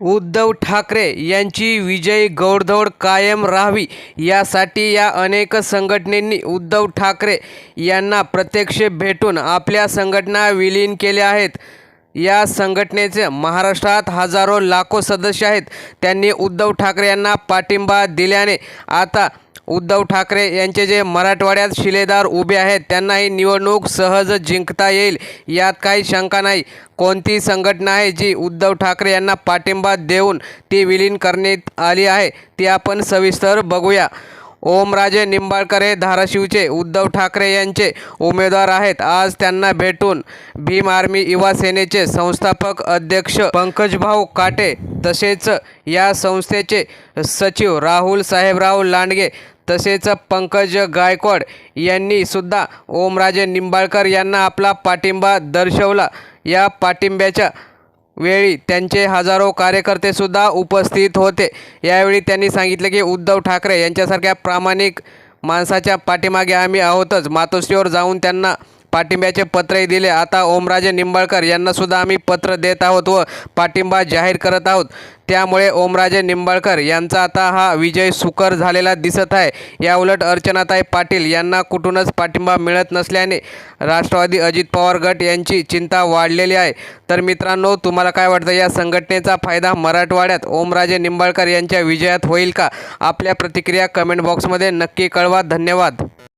उद्धव ठाकरे यांची विजयी घोडदौड कायम राहावी यासाठी या अनेक संघटनेंनी उद्धव ठाकरे यांना प्रत्यक्ष भेटून आपल्या संघटना विलीन केल्या आहेत. या संघटनेचे महाराष्ट्रात हजारो लाखो सदस्य आहेत. त्यांनी उद्धव ठाकरे यांना पाठिंबा दिल्याने आता उद्धव ठाकरे यांचे जे मराठवाड्यात शिलेदार उभे आहेत त्यांना ही निवडणूक सहज जिंकता येईल यात काही शंका नाही. कोणती संघटना आहे जी उद्धव ठाकरे यांना पाठिंबा देऊन ती विलीन करण्यात आली आहे ती आपण सविस्तर बघूया. ओमराजे निंबाळकर हे धाराशिवचे उद्धव ठाकरे यांचे उमेदवार आहेत. आज त्यांना भेटून भीम आर्मी युवा सेनेचे संस्थापक अध्यक्ष पंकजभाऊ काटे तसेच या संस्थेचे सचिव राहुल साहेबराव लांडगे तसेच पंकज गायकवाड यांनी सुद्धा ओमराजे निंबाळकर यांना आपला पाठिंबा दर्शवला. या पाठिंब्याच्या वेळी त्यांचे हजारो कार्यकर्ते सुद्धा उपस्थित होते. यावेळी त्यांनी सांगितले की उद्धव ठाकरे यांच्यासारख्या प्रामाणिक माणसाच्या पाठीमागे आम्ही आहोतच. मातोश्रीवर जाऊन त्यांना पाठिंब्याचे पत्रही दिले. आता ओमराजे निंबाळकर यांना सुद्धा आम्ही पत्र देत आहोत व पाठिंबा जाहीर करत आहोत. त्यामुळे ओमराजे निंबाळकर यांचा आता हा विजय सुकर झालेला दिसत आहे. याउलट अर्चनाताई पाटील यांना कुठूनच पाठिंबा मिळत नसल्याने राष्ट्रवादी अजित पवार गट यांची चिंता वाढलेली आहे. तर मित्रांनो, तुम्हाला काय वाटतं, या संघटनेचा फायदा मराठवाड्यात ओमराजे निंबाळकर यांच्या विजयात होईल का? आपल्या प्रतिक्रिया कमेंट बॉक्समध्ये नक्की कळवा. धन्यवाद.